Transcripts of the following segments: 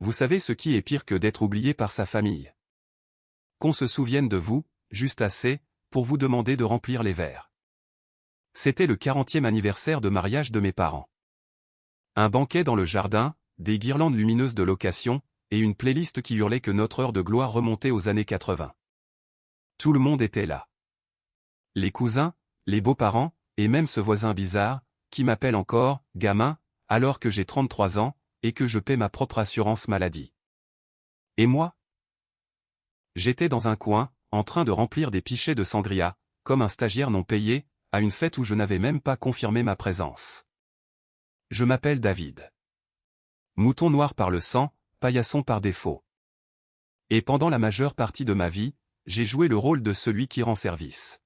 Vous savez ce qui est pire que d'être oublié par sa famille? Qu'on se souvienne de vous, juste assez, pour vous demander de remplir les verres. C'était le 40e anniversaire de mariage de mes parents. Un banquet dans le jardin, des guirlandes lumineuses de location, et une playlist qui hurlait que notre heure de gloire remontait aux années 80. Tout le monde était là. Les cousins, les beaux-parents, et même ce voisin bizarre, qui m'appelle encore « gamin », alors que j'ai 33 ans, et que je paie ma propre assurance maladie. Et moi? J'étais dans un coin, en train de remplir des pichets de sangria, comme un stagiaire non payé, à une fête où je n'avais même pas confirmé ma présence. Je m'appelle David. Mouton noir par le sang, paillasson par défaut. Et pendant la majeure partie de ma vie, j'ai joué le rôle de celui qui rend service.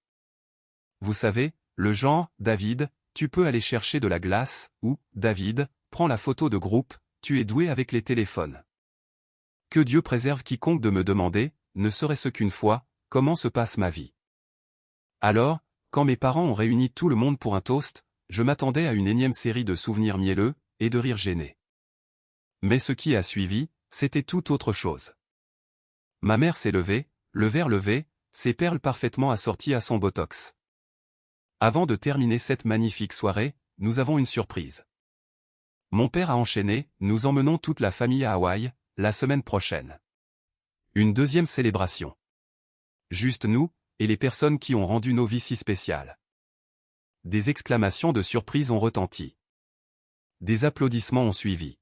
Vous savez, le genre « David, tu peux aller chercher de la glace » ou « David, prends la photo de groupe, tu es doué avec les téléphones ». Que Dieu préserve quiconque de me demander, ne serait-ce qu'une fois, comment se passe ma vie. Alors, quand mes parents ont réuni tout le monde pour un toast, je m'attendais à une énième série de souvenirs mielleux, et de rires gênés. Mais ce qui a suivi, c'était tout autre chose. Ma mère s'est levée, le verre levé, ses perles parfaitement assorties à son botox. Avant de terminer cette magnifique soirée, nous avons une surprise. Mon père a enchaîné, nous emmenons toute la famille à Hawaï, la semaine prochaine. Une deuxième célébration. Juste nous, et les personnes qui ont rendu nos vies si spéciales. Des exclamations de surprise ont retenti. Des applaudissements ont suivi.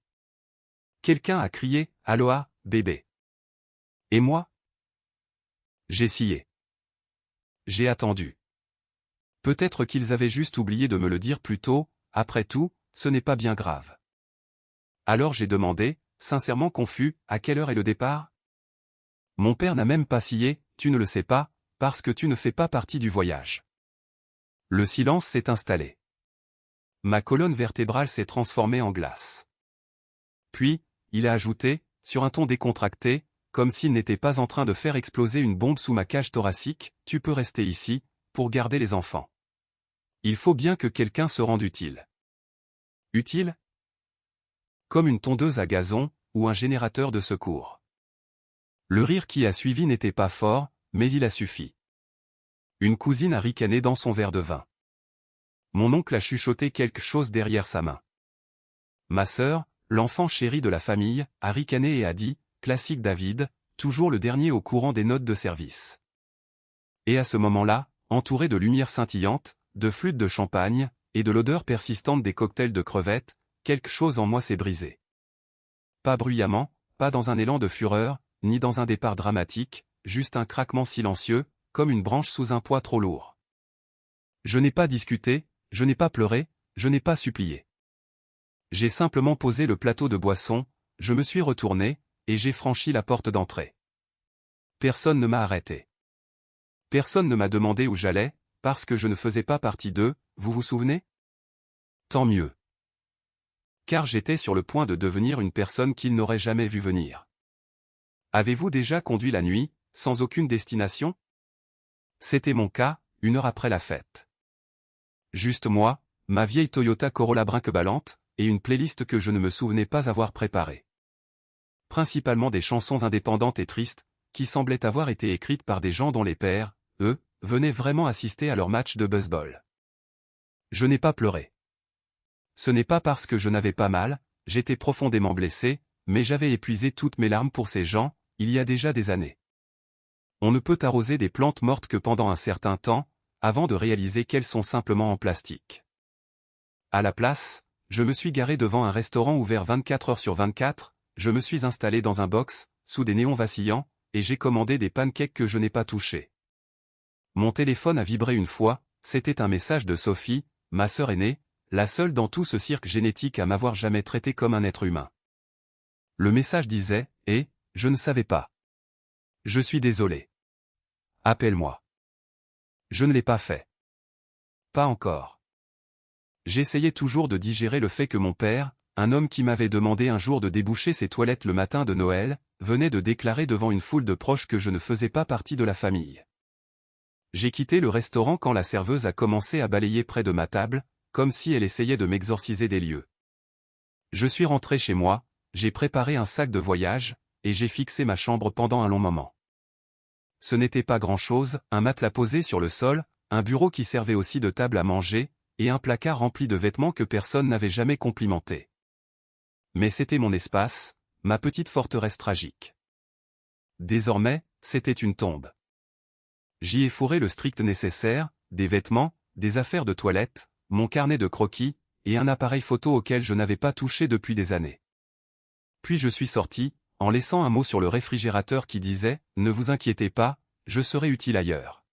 Quelqu'un a crié « Aloha, bébé ». Et moi? J'ai scié. J'ai attendu. Peut-être qu'ils avaient juste oublié de me le dire plus tôt, après tout, ce n'est pas bien grave. Alors j'ai demandé, sincèrement confus, à quelle heure est le départ? Mon père n'a même pas scié, tu ne le sais pas, parce que tu ne fais pas partie du voyage. Le silence s'est installé. Ma colonne vertébrale s'est transformée en glace. Puis, il a ajouté, sur un ton décontracté, comme s'il n'était pas en train de faire exploser une bombe sous ma cage thoracique, tu peux rester ici, pour garder les enfants. Il faut bien que quelqu'un se rende utile. Utile? Comme une tondeuse à gazon, ou un générateur de secours. Le rire qui a suivi n'était pas fort, mais il a suffi. Une cousine a ricané dans son verre de vin. Mon oncle a chuchoté quelque chose derrière sa main. Ma sœur, l'enfant chéri de la famille, a ricané et a dit, classique David, toujours le dernier au courant des notes de service. Et à ce moment-là, entouré de lumières scintillantes, de flûtes de champagne, et de l'odeur persistante des cocktails de crevettes, quelque chose en moi s'est brisé. Pas bruyamment, pas dans un élan de fureur, ni dans un départ dramatique, juste un craquement silencieux, comme une branche sous un poids trop lourd. Je n'ai pas discuté, je n'ai pas pleuré, je n'ai pas supplié. J'ai simplement posé le plateau de boisson, je me suis retourné, et j'ai franchi la porte d'entrée. Personne ne m'a arrêté. Personne ne m'a demandé où j'allais, parce que je ne faisais pas partie d'eux, vous vous souvenez? Tant mieux. Car j'étais sur le point de devenir une personne qu'ils n'auraient jamais vu venir. Avez-vous déjà conduit la nuit, sans aucune destination? C'était mon cas, 1 heure après la fête. Juste moi, ma vieille Toyota Corolla brinque-ballante, et une playlist que je ne me souvenais pas avoir préparée. Principalement des chansons indépendantes et tristes, qui semblaient avoir été écrites par des gens dont les pères, eux, venaient vraiment assister à leur match de baseball. Je n'ai pas pleuré. Ce n'est pas parce que je n'avais pas mal, j'étais profondément blessé, mais j'avais épuisé toutes mes larmes pour ces gens, il y a déjà des années. On ne peut arroser des plantes mortes que pendant un certain temps, avant de réaliser qu'elles sont simplement en plastique. À la place, je me suis garé devant un restaurant ouvert 24 heures sur 24, je me suis installé dans un box, sous des néons vacillants, et j'ai commandé des pancakes que je n'ai pas touchés. Mon téléphone a vibré une fois, c'était un message de Sophie, ma sœur aînée, la seule dans tout ce cirque génétique à m'avoir jamais traité comme un être humain. Le message disait, « je ne savais pas. Je suis désolé. Appelle-moi. » Je ne l'ai pas fait. Pas encore. J'essayais toujours de digérer le fait que mon père, un homme qui m'avait demandé un jour de déboucher ses toilettes le matin de Noël, venait de déclarer devant une foule de proches que je ne faisais pas partie de la famille. J'ai quitté le restaurant quand la serveuse a commencé à balayer près de ma table, comme si elle essayait de m'exorciser des lieux. Je suis rentré chez moi, j'ai préparé un sac de voyage, et j'ai fixé ma chambre pendant un long moment. Ce n'était pas grand-chose, un matelas posé sur le sol, un bureau qui servait aussi de table à manger, et un placard rempli de vêtements que personne n'avait jamais complimentés. Mais c'était mon espace, ma petite forteresse tragique. Désormais, c'était une tombe. J'y ai fourré le strict nécessaire, des vêtements, des affaires de toilette, mon carnet de croquis, et un appareil photo auquel je n'avais pas touché depuis des années. Puis je suis sorti, en laissant un mot sur le réfrigérateur qui disait « Ne vous inquiétez pas, je serai utile ailleurs ».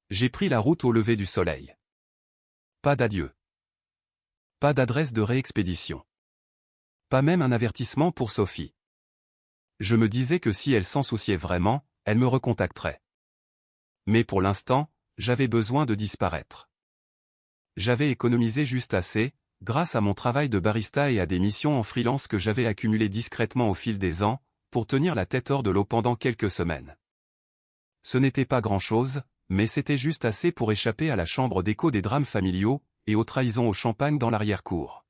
J'ai pris la route au lever du soleil. Pas d'adieu. Pas d'adresse de réexpédition. Pas même un avertissement pour Sophie. Je me disais que si elle s'en souciait vraiment, elle me recontacterait. Mais pour l'instant, j'avais besoin de disparaître. J'avais économisé juste assez, grâce à mon travail de barista et à des missions en freelance que j'avais accumulées discrètement au fil des ans, pour tenir la tête hors de l'eau pendant quelques semaines. Ce n'était pas grand-chose, mais c'était juste assez pour échapper à la chambre d'écho des drames familiaux, et aux trahisons au champagne dans l'arrière-cour.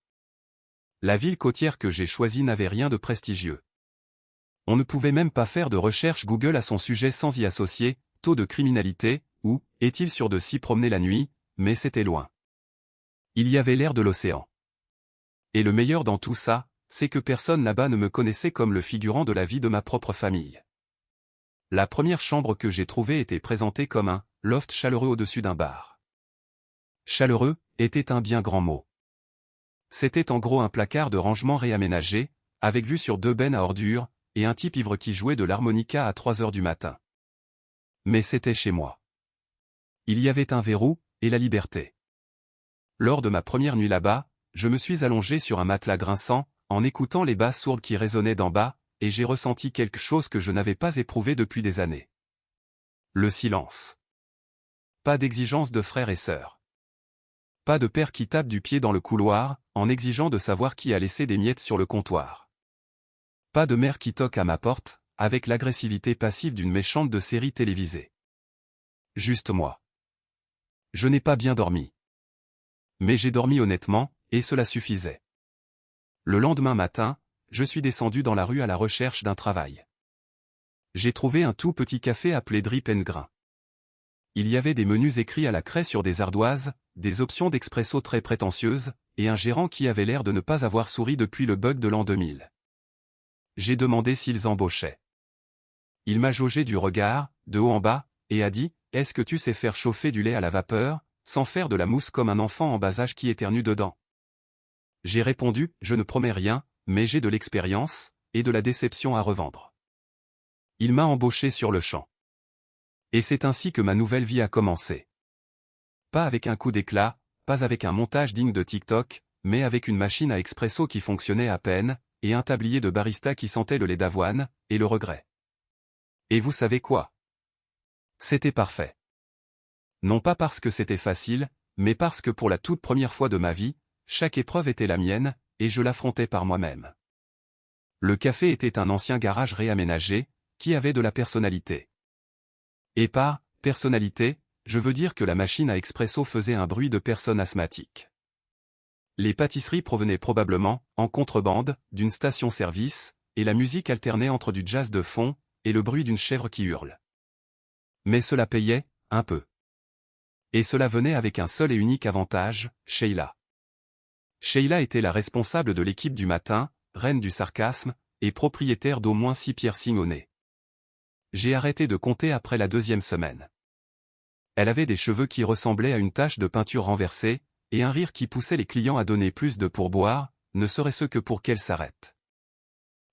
La ville côtière que j'ai choisie n'avait rien de prestigieux. On ne pouvait même pas faire de recherche Google à son sujet sans y associer « taux de criminalité » ou « est-il sûr de s'y promener la nuit ?» mais c'était loin. Il y avait l'air de l'océan. Et le meilleur dans tout ça, c'est que personne là-bas ne me connaissait comme le figurant de la vie de ma propre famille. La première chambre que j'ai trouvée était présentée comme un « loft chaleureux au-dessus d'un bar ». Chaleureux était un bien grand mot. C'était en gros un placard de rangement réaménagé, avec vue sur 2 bennes à ordures, et un type ivre qui jouait de l'harmonica à 3 heures du matin. Mais c'était chez moi. Il y avait un verrou, et la liberté. Lors de ma première nuit là-bas, je me suis allongé sur un matelas grinçant, en écoutant les basses sourdes qui résonnaient d'en bas, et j'ai ressenti quelque chose que je n'avais pas éprouvé depuis des années. Le silence. Pas d'exigence de frères et sœurs. Pas de père qui tape du pied dans le couloir, en exigeant de savoir qui a laissé des miettes sur le comptoir. Pas de mère qui toque à ma porte, avec l'agressivité passive d'une méchante de série télévisée. Juste moi. Je n'ai pas bien dormi. Mais j'ai dormi honnêtement, et cela suffisait. Le lendemain matin, je suis descendu dans la rue à la recherche d'un travail. J'ai trouvé un tout petit café appelé Drip & Grain. Il y avait des menus écrits à la craie sur des ardoises, des options d'expresso très prétentieuses, et un gérant qui avait l'air de ne pas avoir souri depuis le bug de l'an 2000. J'ai demandé s'ils embauchaient. Il m'a jaugé du regard, de haut en bas, et a dit « Est-ce que tu sais faire chauffer du lait à la vapeur, sans faire de la mousse comme un enfant en bas âge qui éternue dedans ?» J'ai répondu « Je ne promets rien, mais j'ai de l'expérience, et de la déception à revendre. » Il m'a embauché sur le champ. Et c'est ainsi que ma nouvelle vie a commencé. Pas avec un coup d'éclat, pas avec un montage digne de TikTok, mais avec une machine à expresso qui fonctionnait à peine, et un tablier de barista qui sentait le lait d'avoine, et le regret. Et vous savez quoi? C'était parfait. Non pas parce que c'était facile, mais parce que pour la toute première fois de ma vie, chaque épreuve était la mienne, et je l'affrontais par moi-même. Le café était un ancien garage réaménagé, qui avait de la personnalité. Et par personnalité, je veux dire que la machine à expresso faisait un bruit de personne asthmatique. Les pâtisseries provenaient probablement, en contrebande, d'une station-service, et la musique alternait entre du jazz de fond, et le bruit d'une chèvre qui hurle. Mais cela payait, un peu. Et cela venait avec un seul et unique avantage, Sheila. Sheila était la responsable de l'équipe du matin, reine du sarcasme, et propriétaire d'au moins 6 piercings au nez. J'ai arrêté de compter après la 2e semaine. Elle avait des cheveux qui ressemblaient à une tache de peinture renversée, et un rire qui poussait les clients à donner plus de pourboire, ne serait-ce que pour qu'elle s'arrête.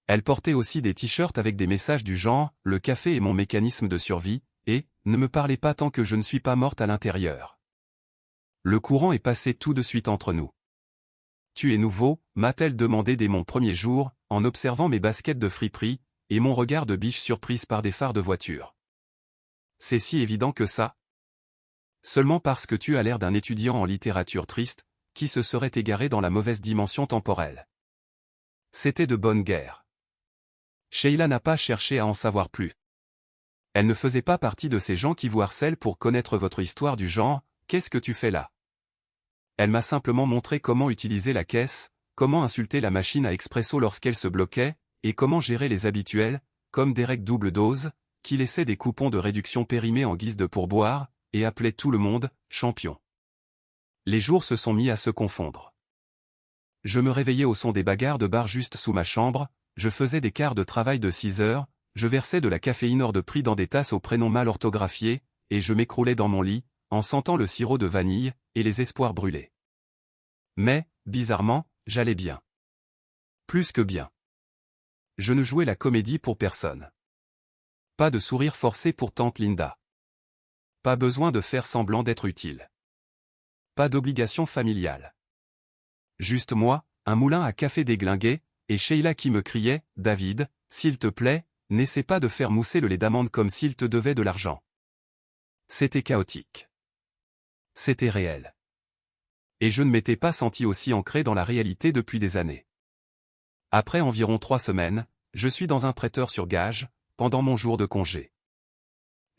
Elle portait aussi des t-shirts avec des messages du genre « Le café est mon mécanisme de survie » et « Ne me parlez pas tant que je ne suis pas morte à l'intérieur ». Le courant est passé tout de suite entre nous. « Tu es nouveau ?» m'a-t-elle demandé dès mon premier jour, en observant mes baskets de friperie, et mon regard de biche surprise par des phares de voiture. « C'est si évident que ça ? Seulement parce que tu as l'air d'un étudiant en littérature triste, qui se serait égaré dans la mauvaise dimension temporelle. » C'était de bonne guerre. Sheila n'a pas cherché à en savoir plus. Elle ne faisait pas partie de ces gens qui vous harcèlent pour connaître votre histoire du genre « Qu'est-ce que tu fais là ?» Elle m'a simplement montré comment utiliser la caisse, comment insulter la machine à expresso lorsqu'elle se bloquait, et comment gérer les habituels, comme Derek double dose, qui laissait des coupons de réduction périmés en guise de pourboire, et appelait tout le monde « champion ». Les jours se sont mis à se confondre. Je me réveillais au son des bagarres de bar juste sous ma chambre, je faisais des quarts de travail de 6 heures, je versais de la caféine hors de prix dans des tasses aux prénoms mal orthographiés, et je m'écroulais dans mon lit, en sentant le sirop de vanille, et les espoirs brûlés. Mais, bizarrement, j'allais bien. Plus que bien. Je ne jouais la comédie pour personne. Pas de sourire forcé pour tante Linda. Pas besoin de faire semblant d'être utile. Pas d'obligation familiale. Juste moi, un moulin à café déglingué, et Sheila qui me criait « David, s'il te plaît, n'essaie pas de faire mousser le lait d'amande comme s'il te devait de l'argent. » C'était chaotique. C'était réel. Et je ne m'étais pas senti aussi ancré dans la réalité depuis des années. Après environ 3 semaines, je suis dans un prêteur sur gage, pendant mon jour de congé.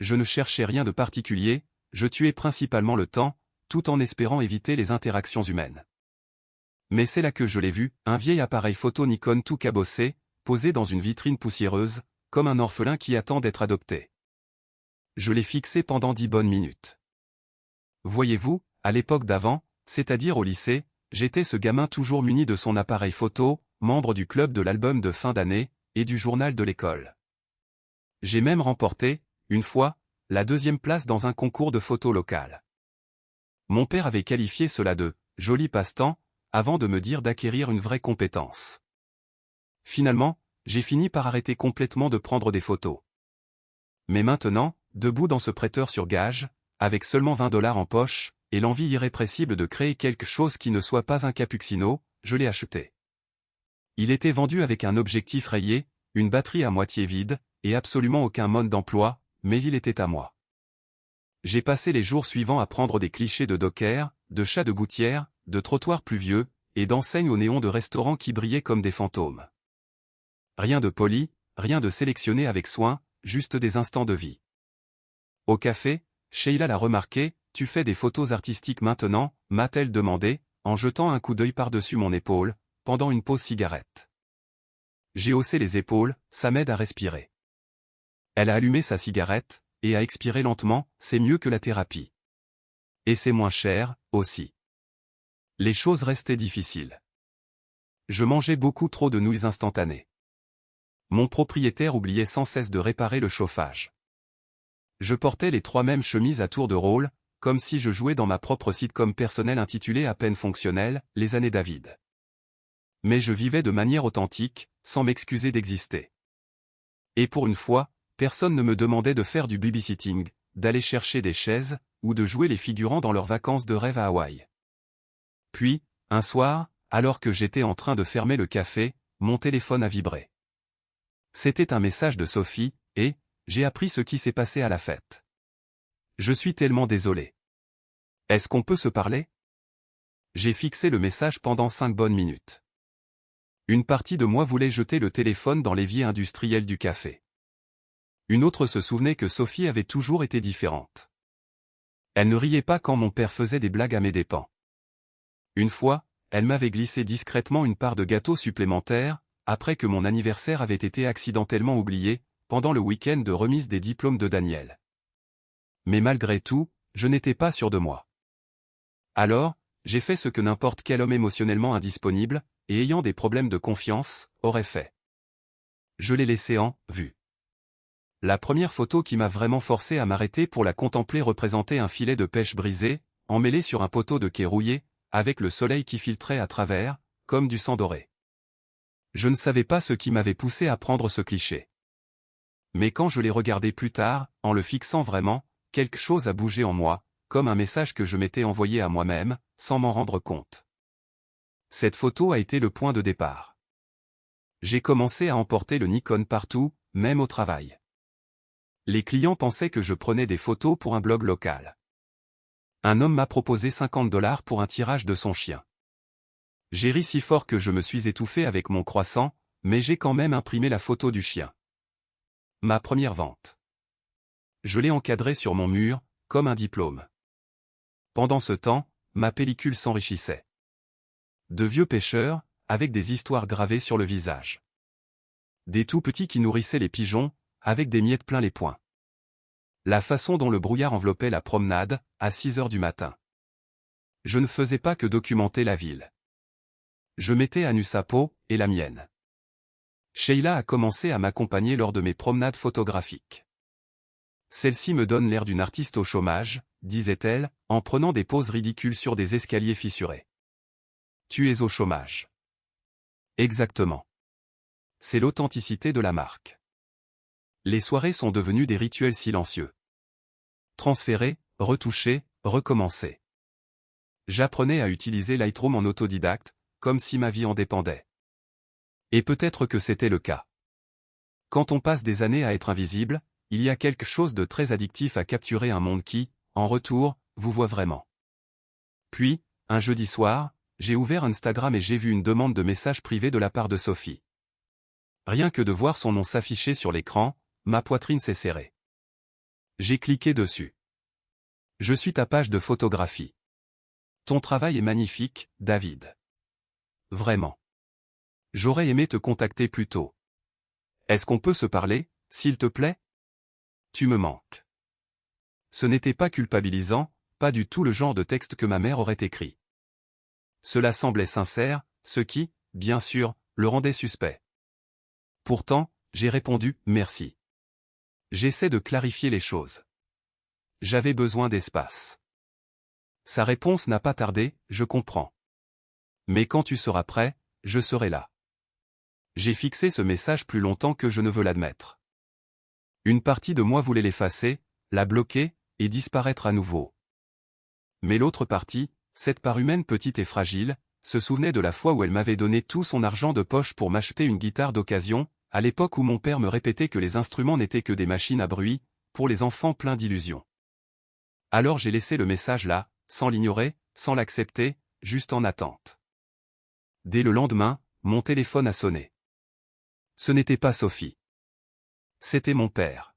Je ne cherchais rien de particulier, je tuais principalement le temps, tout en espérant éviter les interactions humaines. Mais c'est là que je l'ai vu, un vieil appareil photo Nikon tout cabossé, posé dans une vitrine poussiéreuse, comme un orphelin qui attend d'être adopté. Je l'ai fixé pendant 10 bonnes minutes. Voyez-vous, à l'époque d'avant, c'est-à-dire au lycée, j'étais ce gamin toujours muni de son appareil photo, membre du club de l'album de fin d'année, et du journal de l'école. J'ai même remporté, une fois, la 2e place dans un concours de photo local. Mon père avait qualifié cela de « joli passe-temps », avant de me dire d'acquérir une vraie compétence. Finalement, j'ai fini par arrêter complètement de prendre des photos. Mais maintenant, debout dans ce prêteur sur gage, avec seulement 20 $ en poche, et l'envie irrépressible de créer quelque chose qui ne soit pas un cappuccino, je l'ai acheté. Il était vendu avec un objectif rayé, une batterie à moitié vide, et absolument aucun mode d'emploi, mais il était à moi. J'ai passé les jours suivants à prendre des clichés de docker, de chats de gouttière, de trottoirs pluvieux, et d'enseignes aux néons de restaurants qui brillaient comme des fantômes. Rien de poli, rien de sélectionné avec soin, juste des instants de vie. Au café, Sheila l'a remarqué, « Tu fais des photos artistiques maintenant ?» m'a-t-elle demandé, en jetant un coup d'œil par-dessus mon épaule, pendant une pause cigarette. J'ai haussé les épaules, ça m'aide à respirer. Elle a allumé sa cigarette, et a expiré lentement, c'est mieux que la thérapie. Et c'est moins cher, aussi. Les choses restaient difficiles. Je mangeais beaucoup trop de nouilles instantanées. Mon propriétaire oubliait sans cesse de réparer le chauffage. Je portais les 3 mêmes chemises à tour de rôle, comme si je jouais dans ma propre sitcom personnelle intitulée à peine fonctionnelle, Les années David. Mais je vivais de manière authentique, sans m'excuser d'exister. Et pour une fois, personne ne me demandait de faire du babysitting, d'aller chercher des chaises, ou de jouer les figurants dans leurs vacances de rêve à Hawaï. Puis, un soir, alors que j'étais en train de fermer le café, mon téléphone a vibré. C'était un message de Sophie, et j'ai appris ce qui s'est passé à la fête. Je suis tellement désolé. Est-ce qu'on peut se parler? J'ai fixé le message pendant 5 bonnes minutes. Une partie de moi voulait jeter le téléphone dans l'évier industriel du café. Une autre se souvenait que Sophie avait toujours été différente. Elle ne riait pas quand mon père faisait des blagues à mes dépens. Une fois, elle m'avait glissé discrètement une part de gâteau supplémentaire, après que mon anniversaire avait été accidentellement oublié, pendant le week-end de remise des diplômes de Daniel. Mais malgré tout, je n'étais pas sûr de moi. Alors, j'ai fait ce que n'importe quel homme émotionnellement indisponible, et ayant des problèmes de confiance, aurait fait. Je l'ai laissé en vue. La première photo qui m'a vraiment forcé à m'arrêter pour la contempler représentait un filet de pêche brisé, emmêlé sur un poteau de quai rouillé, avec le soleil qui filtrait à travers, comme du sang doré. Je ne savais pas ce qui m'avait poussé à prendre ce cliché. Mais quand je l'ai regardé plus tard, en le fixant vraiment, quelque chose a bougé en moi, comme un message que je m'étais envoyé à moi-même, sans m'en rendre compte. Cette photo a été le point de départ. J'ai commencé à emporter le Nikon partout, même au travail. Les clients pensaient que je prenais des photos pour un blog local. Un homme m'a proposé 50 $ pour un tirage de son chien. J'ai ri si fort que je me suis étouffé avec mon croissant, mais j'ai quand même imprimé la photo du chien. Ma première vente. Je l'ai encadrée sur mon mur, comme un diplôme. Pendant ce temps, ma pellicule s'enrichissait. De vieux pêcheurs, avec des histoires gravées sur le visage. Des tout petits qui nourrissaient les pigeons, avec des miettes plein les poings. La façon dont le brouillard enveloppait la promenade, à 6 heures du matin. Je ne faisais pas que documenter la ville. Je mettais à nu sa peau, et la mienne. Sheila a commencé à m'accompagner lors de mes promenades photographiques. Celle-ci me donne l'air d'une artiste au chômage, disait-elle, en prenant des poses ridicules sur des escaliers fissurés. Tu es au chômage. Exactement. C'est l'authenticité de la marque. Les soirées sont devenues des rituels silencieux. Transférer, retoucher, recommencer. J'apprenais à utiliser Lightroom en autodidacte, comme si ma vie en dépendait. Et peut-être que c'était le cas. Quand on passe des années à être invisible, il y a quelque chose de très addictif à capturer un monde qui, en retour, vous voit vraiment. Puis, un jeudi soir, j'ai ouvert Instagram et j'ai vu une demande de message privé de la part de Sophie. Rien que de voir son nom s'afficher sur l'écran, ma poitrine s'est serrée. J'ai cliqué dessus. Je suis ta page de photographie. Ton travail est magnifique, David. Vraiment. J'aurais aimé te contacter plus tôt. Est-ce qu'on peut se parler, s'il te plaît? Tu me manques. Ce n'était pas culpabilisant, pas du tout le genre de texte que ma mère aurait écrit. Cela semblait sincère, ce qui, bien sûr, le rendait suspect. Pourtant, j'ai répondu « merci ». J'essaie de clarifier les choses. J'avais besoin d'espace. Sa réponse n'a pas tardé, je comprends. Mais quand tu seras prêt, je serai là. J'ai fixé ce message plus longtemps que je ne veux l'admettre. Une partie de moi voulait l'effacer, la bloquer, et disparaître à nouveau. Mais l'autre partie, cette part humaine petite et fragile, se souvenait de la fois où elle m'avait donné tout son argent de poche pour m'acheter une guitare d'occasion, à l'époque où mon père me répétait que les instruments n'étaient que des machines à bruit, pour les enfants pleins d'illusions. Alors j'ai laissé le message là, sans l'ignorer, sans l'accepter, juste en attente. Dès le lendemain, mon téléphone a sonné. Ce n'était pas Sophie. C'était mon père.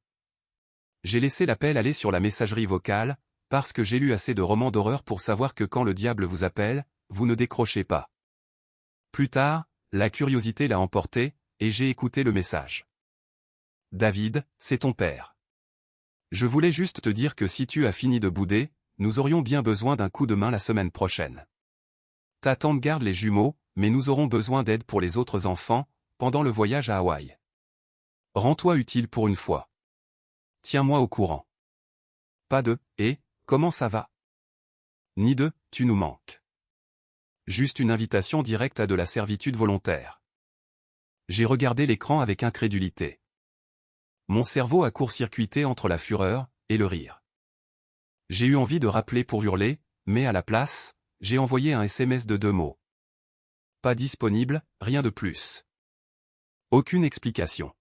J'ai laissé l'appel aller sur la messagerie vocale, parce que j'ai lu assez de romans d'horreur pour savoir que quand le diable vous appelle, vous ne décrochez pas. Plus tard, la curiosité l'a emporté, et j'ai écouté le message. David, c'est ton père. Je voulais juste te dire que si tu as fini de bouder, nous aurions bien besoin d'un coup de main la semaine prochaine. Ta tante garde les jumeaux, mais nous aurons besoin d'aide pour les autres enfants, pendant le voyage à Hawaï. Rends-toi utile pour une fois. Tiens-moi au courant. Pas de « et, comment ça va ?» Ni de « tu nous manques ». Juste une invitation directe à de la servitude volontaire. J'ai regardé l'écran avec incrédulité. Mon cerveau a court-circuité entre la fureur et le rire. J'ai eu envie de rappeler pour hurler, mais à la place, j'ai envoyé un SMS de 2 mots. Pas disponible, rien de plus. Aucune explication.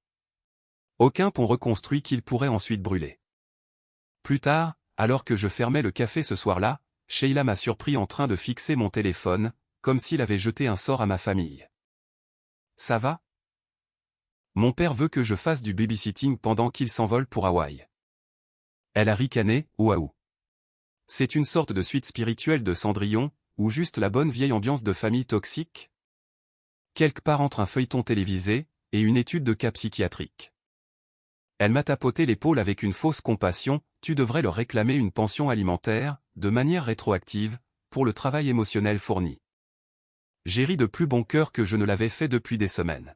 Aucun pont reconstruit qu'il pourrait ensuite brûler. Plus tard, alors que je fermais le café ce soir-là, Sheila m'a surpris en train de fixer mon téléphone, comme s'il avait jeté un sort à ma famille. Ça va? Mon père veut que je fasse du babysitting pendant qu'il s'envole pour Hawaï. Elle a ricané, waouh. C'est une sorte de suite spirituelle de Cendrillon, ou juste la bonne vieille ambiance de famille toxique? Quelque part entre un feuilleton télévisé, et une étude de cas psychiatrique. Elle m'a tapoté l'épaule avec une fausse compassion, tu devrais leur réclamer une pension alimentaire, de manière rétroactive, pour le travail émotionnel fourni. J'ai ri de plus bon cœur que je ne l'avais fait depuis des semaines.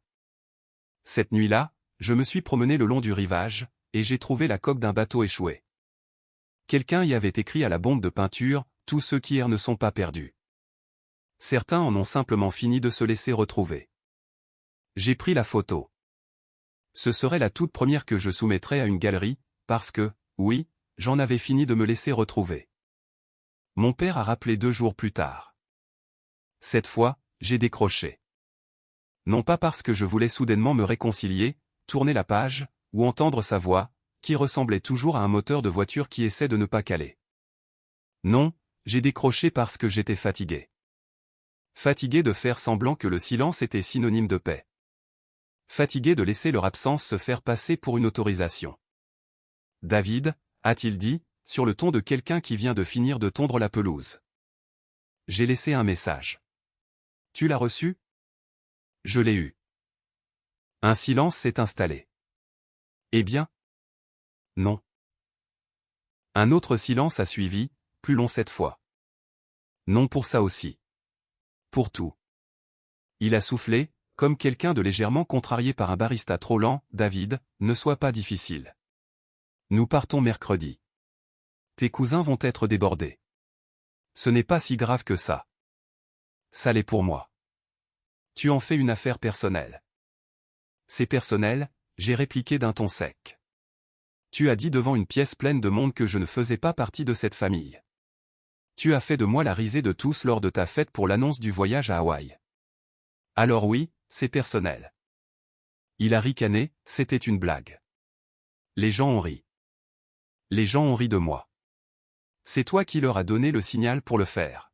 Cette nuit-là, je me suis promené le long du rivage, et j'ai trouvé la coque d'un bateau échoué. Quelqu'un y avait écrit à la bombe de peinture, tous ceux qui errent ne sont pas perdus. Certains en ont simplement fini de se laisser retrouver. J'ai pris la photo. Ce serait la toute première que je soumettrais à une galerie, parce que, oui, j'en avais fini de me laisser retrouver. Mon père a rappelé 2 jours plus tard. Cette fois, j'ai décroché. Non pas parce que je voulais soudainement me réconcilier, tourner la page, ou entendre sa voix, qui ressemblait toujours à un moteur de voiture qui essaie de ne pas caler. Non, j'ai décroché parce que j'étais fatigué. Fatigué de faire semblant que le silence était synonyme de paix. Fatigué de laisser leur absence se faire passer pour une autorisation. David, a-t-il dit, sur le ton de quelqu'un qui vient de finir de tondre la pelouse. J'ai laissé un message. Tu l'as reçu? Je l'ai eu. Un silence s'est installé. Eh bien? Non. Un autre silence a suivi, plus long cette fois. Non pour ça aussi. Pour tout. Il a soufflé, comme quelqu'un de légèrement contrarié par un barista trop lent. David, ne sois pas difficile. Nous partons mercredi. Tes cousins vont être débordés. Ce n'est pas si grave que ça. Ça l'est pour moi. Tu en fais une affaire personnelle. C'est personnel, j'ai répliqué d'un ton sec. Tu as dit devant une pièce pleine de monde que je ne faisais pas partie de cette famille. Tu as fait de moi la risée de tous lors de ta fête pour l'annonce du voyage à Hawaï. Alors oui, c'est personnel. Il a ricané, c'était une blague. Les gens ont ri. Les gens ont ri de moi. C'est toi qui leur as donné le signal pour le faire.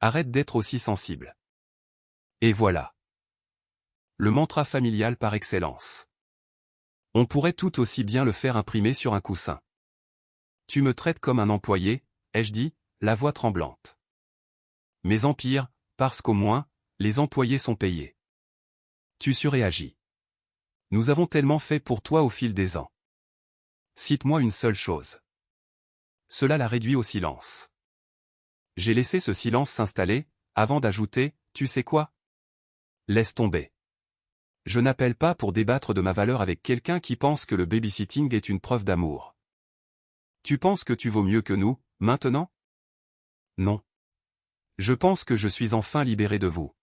Arrête d'être aussi sensible. Et voilà. Le mantra familial par excellence. On pourrait tout aussi bien le faire imprimer sur un coussin. Tu me traites comme un employé, ai-je dit, la voix tremblante. Mais empire, parce qu'au moins, les employés sont payés. Tu surréagis. Nous avons tellement fait pour toi au fil des ans. Cite-moi une seule chose. Cela l'a réduit au silence. J'ai laissé ce silence s'installer, avant d'ajouter, tu sais quoi? Laisse tomber. Je n'appelle pas pour débattre de ma valeur avec quelqu'un qui pense que le babysitting est une preuve d'amour. Tu penses que tu vaux mieux que nous, maintenant? Non. Je pense que je suis enfin libéré de vous.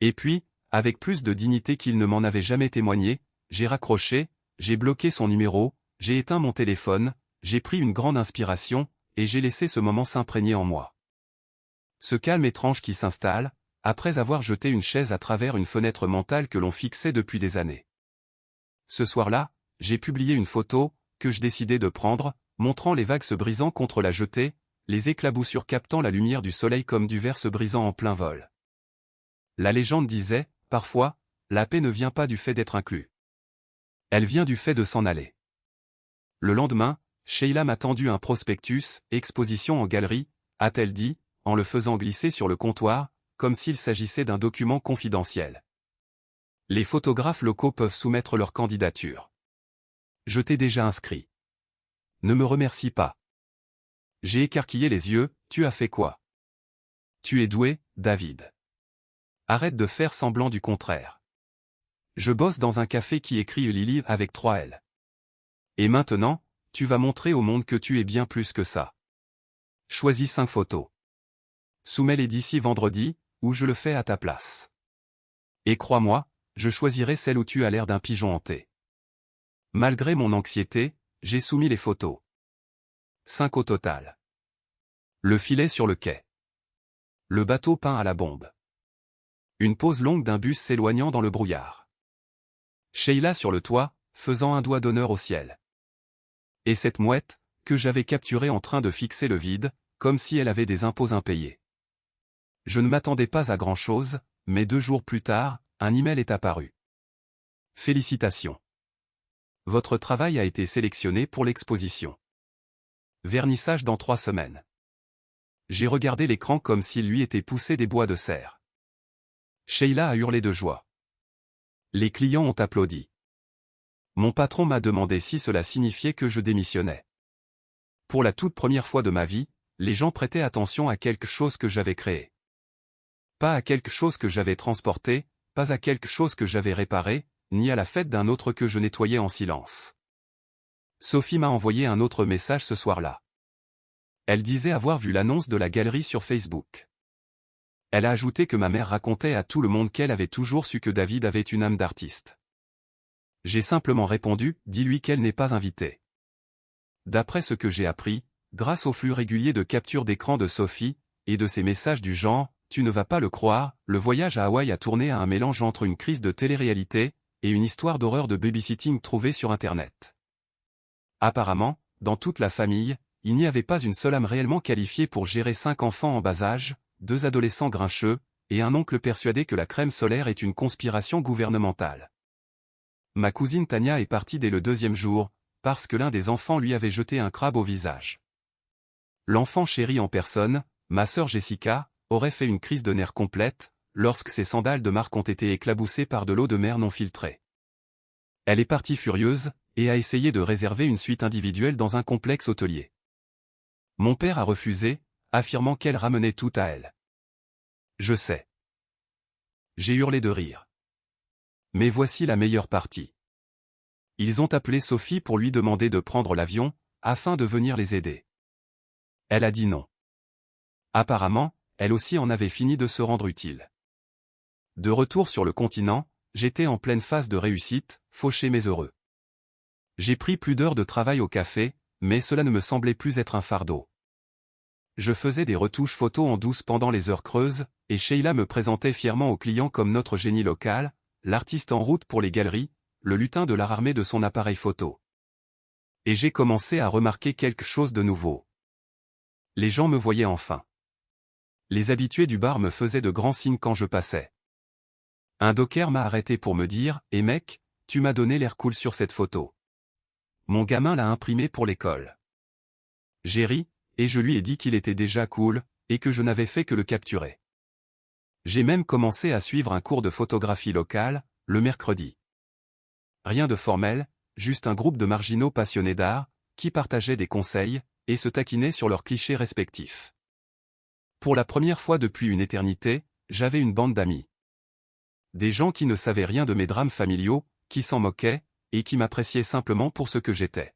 Et puis, avec plus de dignité qu'il ne m'en avait jamais témoigné, j'ai raccroché, j'ai bloqué son numéro, j'ai éteint mon téléphone, j'ai pris une grande inspiration, et j'ai laissé ce moment s'imprégner en moi. Ce calme étrange qui s'installe, après avoir jeté une chaise à travers une fenêtre mentale que l'on fixait depuis des années. Ce soir-là, j'ai publié une photo, que je décidais de prendre, montrant les vagues se brisant contre la jetée, les éclaboussures captant la lumière du soleil comme du verre se brisant en plein vol. La légende disait, parfois, la paix ne vient pas du fait d'être inclus. Elle vient du fait de s'en aller. Le lendemain, Sheila m'a tendu un prospectus, exposition en galerie, a-t-elle dit, en le faisant glisser sur le comptoir, comme s'il s'agissait d'un document confidentiel. Les photographes locaux peuvent soumettre leur candidature. Je t'ai déjà inscrit. Ne me remercie pas. J'ai écarquillé les yeux, tu as fait quoi? Tu es doué, David. Arrête de faire semblant du contraire. Je bosse dans un café qui écrit Lily avec 3 L. Et maintenant, tu vas montrer au monde que tu es bien plus que ça. Choisis 5 photos. Soumets-les d'ici vendredi, ou je le fais à ta place. Et crois-moi, je choisirai celle où tu as l'air d'un pigeon hanté. Malgré mon anxiété, j'ai soumis les photos. 5 au total. Le filet sur le quai. Le bateau peint à la bombe. Une pause longue d'un bus s'éloignant dans le brouillard. Sheila sur le toit, faisant un doigt d'honneur au ciel. Et cette mouette, que j'avais capturée en train de fixer le vide, comme si elle avait des impôts impayés. Je ne m'attendais pas à grand-chose, mais 2 jours plus tard, un email est apparu. Félicitations. Votre travail a été sélectionné pour l'exposition. Vernissage dans 3 semaines. J'ai regardé l'écran comme s'il lui était poussé des bois de serre. Sheila a hurlé de joie. Les clients ont applaudi. Mon patron m'a demandé si cela signifiait que je démissionnais. Pour la toute première fois de ma vie, les gens prêtaient attention à quelque chose que j'avais créé. Pas à quelque chose que j'avais transporté, pas à quelque chose que j'avais réparé, ni à la fête d'un autre que je nettoyais en silence. Sophie m'a envoyé un autre message ce soir-là. Elle disait avoir vu l'annonce de la galerie sur Facebook. Elle a ajouté que ma mère racontait à tout le monde qu'elle avait toujours su que David avait une âme d'artiste. J'ai simplement répondu, dis-lui qu'elle n'est pas invitée. D'après ce que j'ai appris, grâce au flux régulier de captures d'écran de Sophie, et de ses messages du genre, tu ne vas pas le croire, le voyage à Hawaï a tourné à un mélange entre une crise de télé-réalité, et une histoire d'horreur de babysitting trouvée sur Internet. Apparemment, dans toute la famille, il n'y avait pas une seule âme réellement qualifiée pour gérer 5 enfants en bas âge, 2 adolescents grincheux, et un oncle persuadé que la crème solaire est une conspiration gouvernementale. Ma cousine Tania est partie dès le 2e jour, parce que l'un des enfants lui avait jeté un crabe au visage. L'enfant chéri en personne, ma sœur Jessica, aurait fait une crise de nerfs complète, lorsque ses sandales de marque ont été éclaboussées par de l'eau de mer non filtrée. Elle est partie furieuse, et a essayé de réserver une suite individuelle dans un complexe hôtelier. Mon père a refusé, affirmant qu'elle ramenait tout à elle. Je sais. J'ai hurlé de rire. Mais voici la meilleure partie. Ils ont appelé Sophie pour lui demander de prendre l'avion, afin de venir les aider. Elle a dit non. Apparemment, elle aussi en avait fini de se rendre utile. De retour sur le continent, j'étais en pleine phase de réussite, fauché mais heureux. J'ai pris plus d'heures de travail au café, mais cela ne me semblait plus être un fardeau. Je faisais des retouches photos en douce pendant les heures creuses, et Sheila me présentait fièrement aux clients comme notre génie local, l'artiste en route pour les galeries, le lutin de l'art armé de son appareil photo. Et j'ai commencé à remarquer quelque chose de nouveau. Les gens me voyaient enfin. Les habitués du bar me faisaient de grands signes quand je passais. Un docker m'a arrêté pour me dire « Eh mec, tu m'as donné l'air cool sur cette photo. Mon gamin l'a imprimé pour l'école. » J'ai ri, et je lui ai dit qu'il était déjà cool, et que je n'avais fait que le capturer. J'ai même commencé à suivre un cours de photographie locale, le mercredi. Rien de formel, juste un groupe de marginaux passionnés d'art, qui partageaient des conseils, et se taquinaient sur leurs clichés respectifs. Pour la première fois depuis une éternité, j'avais une bande d'amis. Des gens qui ne savaient rien de mes drames familiaux, qui s'en moquaient, et qui m'appréciaient simplement pour ce que j'étais.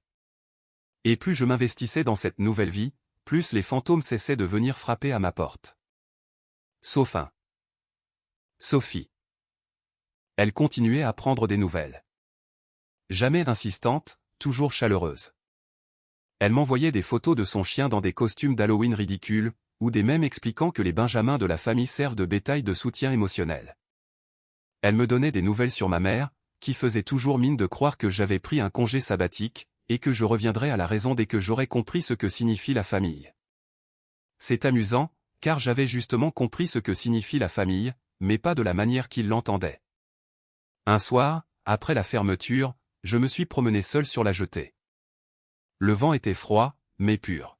Et plus je m'investissais dans cette nouvelle vie, plus les fantômes cessaient de venir frapper à ma porte. Sauf un. Sophie. Elle continuait à prendre des nouvelles. Jamais insistante, toujours chaleureuse. Elle m'envoyait des photos de son chien dans des costumes d'Halloween ridicules, ou des mèmes expliquant que les benjamins de la famille servent de bétail de soutien émotionnel. Elle me donnait des nouvelles sur ma mère, qui faisait toujours mine de croire que j'avais pris un congé sabbatique, et que je reviendrais à la raison dès que j'aurais compris ce que signifie la famille. C'est amusant, car j'avais justement compris ce que signifie la famille, mais pas de la manière qu'il l'entendait. Un soir, après la fermeture, je me suis promené seul sur la jetée. Le vent était froid, mais pur.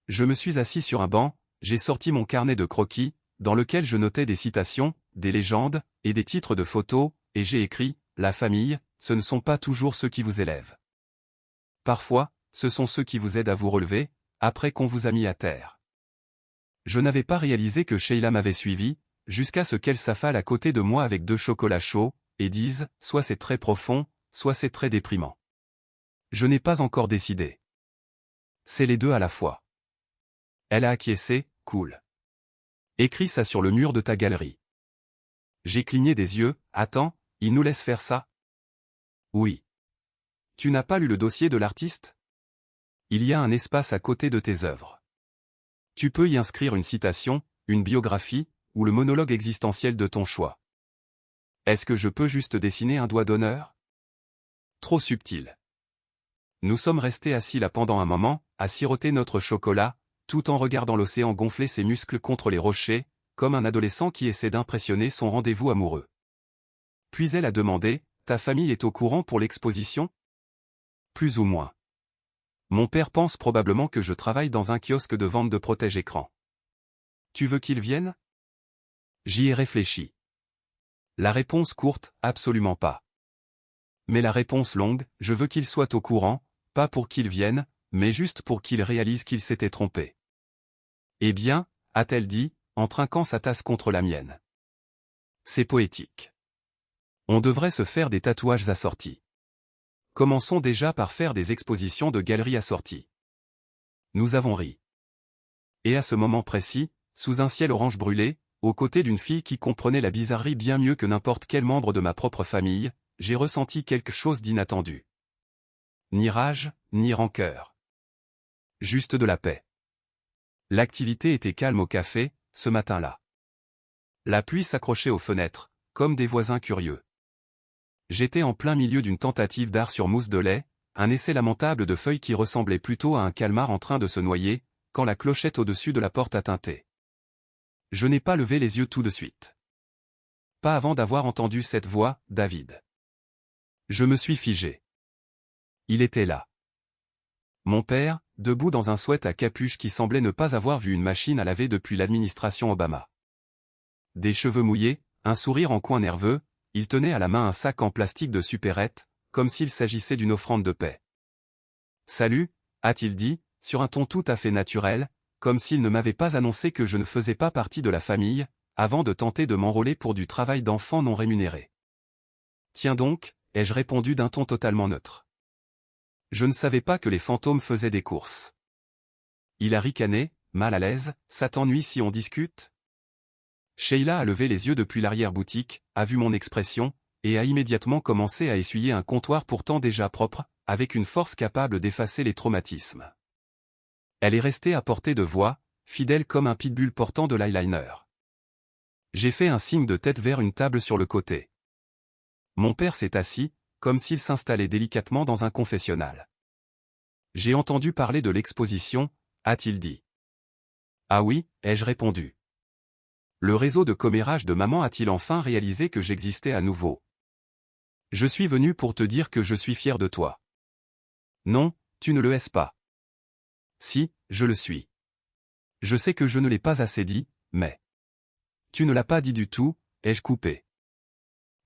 Je me suis assis sur un banc, j'ai sorti mon carnet de croquis, dans lequel je notais des citations, des légendes, et des titres de photos, et j'ai écrit « La famille, ce ne sont pas toujours ceux qui vous élèvent. Parfois, ce sont ceux qui vous aident à vous relever, après qu'on vous a mis à terre. » Je n'avais pas réalisé que Sheila m'avait suivi, jusqu'à ce qu'elle s'affale à côté de moi avec 2 chocolats chauds, et dise « Soit c'est très profond, soit c'est très déprimant. » Je n'ai pas encore décidé. C'est les deux à la fois. Elle a acquiescé, cool. Écris ça sur le mur de ta galerie. J'ai cligné des yeux, attends, il nous laisse faire ça? Oui. Tu n'as pas lu le dossier de l'artiste? Il y a un espace à côté de tes œuvres. Tu peux y inscrire une citation, une biographie, ou le monologue existentiel de ton choix. Est-ce que je peux juste dessiner un doigt d'honneur? Trop subtil. Nous sommes restés assis là pendant un moment, à siroter notre chocolat, tout en regardant l'océan gonfler ses muscles contre les rochers, comme un adolescent qui essaie d'impressionner son rendez-vous amoureux. Puis elle a demandé, « Ta famille est au courant pour l'exposition? » Plus ou moins. Mon père pense probablement que je travaille dans un kiosque de vente de protège-écran. Tu veux qu'ils viennent? J'y ai réfléchi. La réponse courte, absolument pas. Mais la réponse longue, je veux qu'ils soient au courant, pas pour qu'ils viennent, mais juste pour qu'ils réalisent qu'ils s'étaient trompés. Eh bien, a-t-elle dit, en trinquant sa tasse contre la mienne. C'est poétique. On devrait se faire des tatouages assortis. Commençons déjà par faire des expositions de galeries assorties. Nous avons ri. Et à ce moment précis, sous un ciel orange brûlé, aux côtés d'une fille qui comprenait la bizarrerie bien mieux que n'importe quel membre de ma propre famille, j'ai ressenti quelque chose d'inattendu. Ni rage, ni rancœur. Juste de la paix. L'activité était calme au café, ce matin-là. La pluie s'accrochait aux fenêtres, comme des voisins curieux. J'étais en plein milieu d'une tentative d'art sur mousse de lait, un essai lamentable de feuilles qui ressemblait plutôt à un calmar en train de se noyer, quand la clochette au-dessus de la porte a tinté. Je n'ai pas levé les yeux tout de suite. Pas avant d'avoir entendu cette voix, David. Je me suis figé. Il était là. Mon père, debout dans un sweat à capuche qui semblait ne pas avoir vu une machine à laver depuis l'administration Obama. Des cheveux mouillés, un sourire en coin nerveux, il tenait à la main un sac en plastique de supérette, comme s'il s'agissait d'une offrande de paix. « Salut », a-t-il dit, sur un ton tout à fait naturel, comme s'il ne m'avait pas annoncé que je ne faisais pas partie de la famille, avant de tenter de m'enrôler pour du travail d'enfant non rémunéré. « Tiens donc », ai-je répondu d'un ton totalement neutre. Je ne savais pas que les fantômes faisaient des courses. Il a ricané, mal à l'aise. « Ça t'ennuie si on discute ?» Sheila a levé les yeux depuis l'arrière-boutique, a vu mon expression, et a immédiatement commencé à essuyer un comptoir pourtant déjà propre, avec une force capable d'effacer les traumatismes. Elle est restée à portée de voix, fidèle comme un pitbull portant de l'eyeliner. J'ai fait un signe de tête vers une table sur le côté. Mon père s'est assis, comme s'il s'installait délicatement dans un confessionnal. J'ai entendu parler de l'exposition, a-t-il dit. Ah oui, ai-je répondu. Le réseau de commérage de maman a-t-il enfin réalisé que j'existais à nouveau? Je suis venu pour te dire que je suis fier de toi. Non, tu ne le es pas. Si, je le suis. Je sais que je ne l'ai pas assez dit, mais... Tu ne l'as pas dit du tout, ai-je coupé.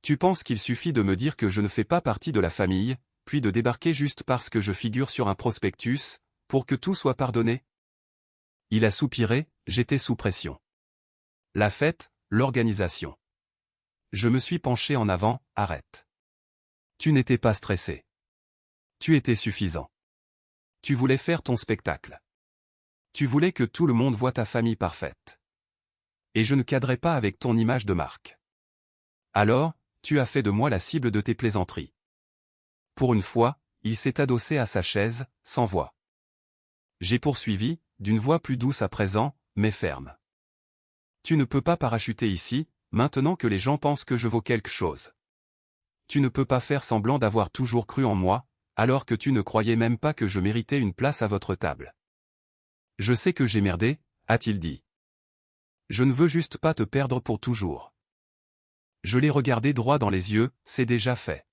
Tu penses qu'il suffit de me dire que je ne fais pas partie de la famille, puis de débarquer juste parce que je figure sur un prospectus, pour que tout soit pardonné? Il a soupiré, j'étais sous pression. La fête, l'organisation. Je me suis penché en avant, arrête. Tu n'étais pas stressé. Tu étais suffisant. Tu voulais faire ton spectacle. Tu voulais que tout le monde voie ta famille parfaite. Et je ne cadrais pas avec ton image de marque. Alors, tu as fait de moi la cible de tes plaisanteries. Pour une fois, il s'est adossé à sa chaise, sans voix. J'ai poursuivi, d'une voix plus douce à présent, mais ferme. Tu ne peux pas parachuter ici, maintenant que les gens pensent que je vaux quelque chose. Tu ne peux pas faire semblant d'avoir toujours cru en moi, alors que tu ne croyais même pas que je méritais une place à votre table. Je sais que j'ai merdé, a-t-il dit. Je ne veux juste pas te perdre pour toujours. Je l'ai regardé droit dans les yeux, c'est déjà fait.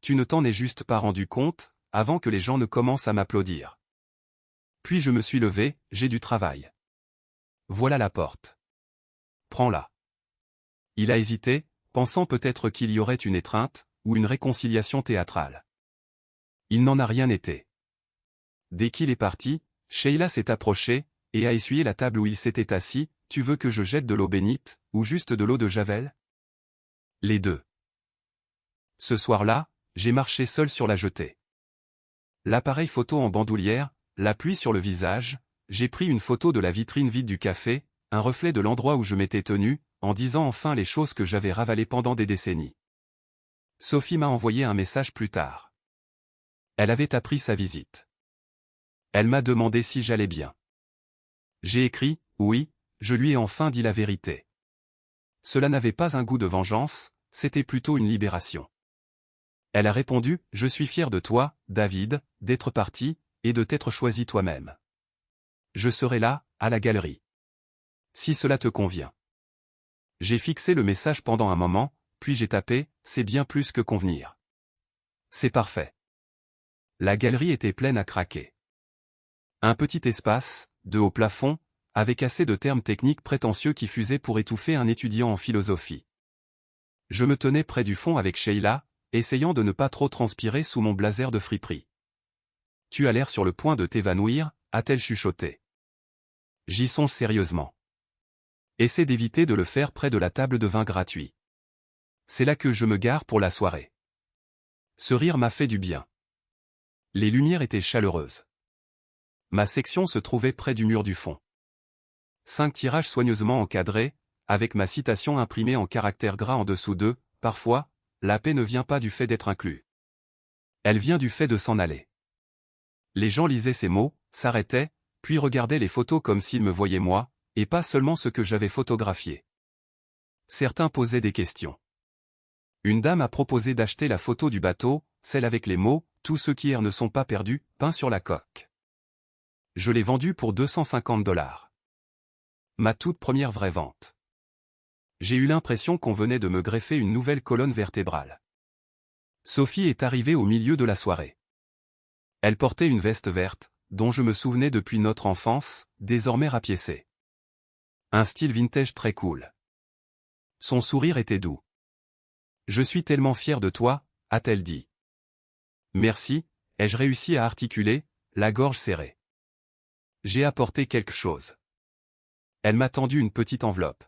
Tu ne t'en es juste pas rendu compte, avant que les gens ne commencent à m'applaudir. Puis je me suis levé, j'ai du travail. Voilà la porte. Prends-la. Il a hésité, pensant peut-être qu'il y aurait une étreinte, ou une réconciliation théâtrale. Il n'en a rien été. Dès qu'il est parti, Sheila s'est approchée, et a essuyé la table où il s'était assis. Tu veux que je jette de l'eau bénite, ou juste de l'eau de Javel? Les deux. Ce soir-là, j'ai marché seul sur la jetée. L'appareil photo en bandoulière, la pluie sur le visage, j'ai pris une photo de la vitrine vide du café, un reflet de l'endroit où je m'étais tenu, en disant enfin les choses que j'avais ravalées pendant des décennies. Sophie m'a envoyé un message plus tard. Elle avait appris sa visite. Elle m'a demandé si j'allais bien. J'ai écrit, oui, je lui ai enfin dit la vérité. Cela n'avait pas un goût de vengeance, c'était plutôt une libération. Elle a répondu, je suis fier de toi, David, d'être parti, et de t'être choisi toi-même. Je serai là, à la galerie. Si cela te convient. J'ai fixé le message pendant un moment, puis j'ai tapé, c'est bien plus que convenir. C'est parfait. La galerie était pleine à craquer. Un petit espace, de haut plafond, avec assez de termes techniques prétentieux qui fusaient pour étouffer un étudiant en philosophie. Je me tenais près du fond avec Sheila, essayant de ne pas trop transpirer sous mon blazer de friperie. Tu as l'air sur le point de t'évanouir, a-t-elle chuchoté. J'y songe sérieusement. Essaie d'éviter de le faire près de la table de vin gratuit. C'est là que je me gare pour la soirée. Ce rire m'a fait du bien. Les lumières étaient chaleureuses. Ma section se trouvait près du mur du fond. 5 tirages soigneusement encadrés, avec ma citation imprimée en caractères gras en dessous d'eux, parfois, la paix ne vient pas du fait d'être inclus. Elle vient du fait de s'en aller. Les gens lisaient ces mots, s'arrêtaient, puis regardaient les photos comme s'ils me voyaient moi, et pas seulement ce que j'avais photographié. Certains posaient des questions. Une dame a proposé d'acheter la photo du bateau, celle avec les mots « Tous ceux qui errent ne sont pas perdus » peints sur la coque. Je l'ai vendue pour $250. Ma toute première vraie vente. J'ai eu l'impression qu'on venait de me greffer une nouvelle colonne vertébrale. Sophie est arrivée au milieu de la soirée. Elle portait une veste verte, dont je me souvenais depuis notre enfance, désormais rapiécée. Un style vintage très cool. Son sourire était doux. Je suis tellement fier de toi, a-t-elle dit. Merci, ai-je réussi à articuler, la gorge serrée. J'ai apporté quelque chose. Elle m'a tendu une petite enveloppe.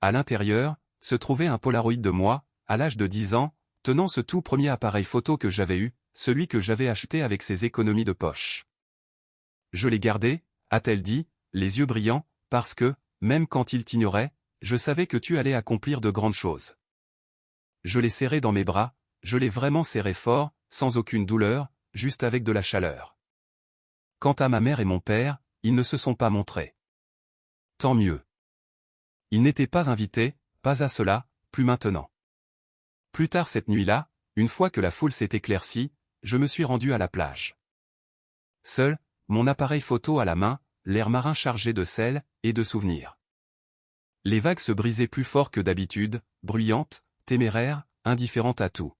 À l'intérieur, se trouvait un Polaroid de moi, à l'âge de 10 ans, tenant ce tout premier appareil photo que j'avais eu, celui que j'avais acheté avec ses économies de poche. Je l'ai gardé, a-t-elle dit, les yeux brillants, parce que, même quand il t'ignorait, je savais que tu allais accomplir de grandes choses. Je l'ai serré dans mes bras, je l'ai vraiment serré fort, sans aucune douleur, juste avec de la chaleur. Quant à ma mère et mon père, ils ne se sont pas montrés. Tant mieux. Ils n'étaient pas invités, pas à cela, plus maintenant. Plus tard cette nuit-là, une fois que la foule s'est éclaircie, je me suis rendu à la plage. Seul, mon appareil photo à la main, l'air marin chargé de sel et de souvenirs. Les vagues se brisaient plus fort que d'habitude, bruyantes, téméraires, indifférentes à tout.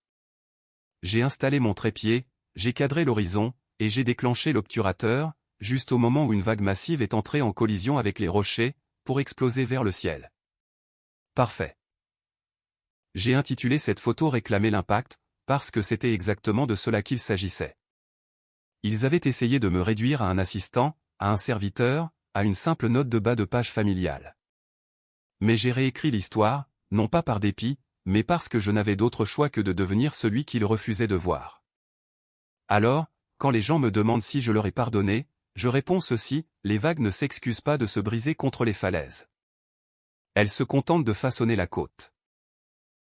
J'ai installé mon trépied, j'ai cadré l'horizon, et j'ai déclenché l'obturateur, juste au moment où une vague massive est entrée en collision avec les rochers, pour exploser vers le ciel. Parfait. J'ai intitulé cette photo Réclamer l'impact, parce que c'était exactement de cela qu'il s'agissait. Ils avaient essayé de me réduire à un assistant, à un serviteur, à une simple note de bas de page familiale. Mais j'ai réécrit l'histoire, non pas par dépit, mais parce que je n'avais d'autre choix que de devenir celui qu'ils refusaient de voir. Alors, quand les gens me demandent si je leur ai pardonné, je réponds ceci, les vagues ne s'excusent pas de se briser contre les falaises. Elles se contentent de façonner la côte.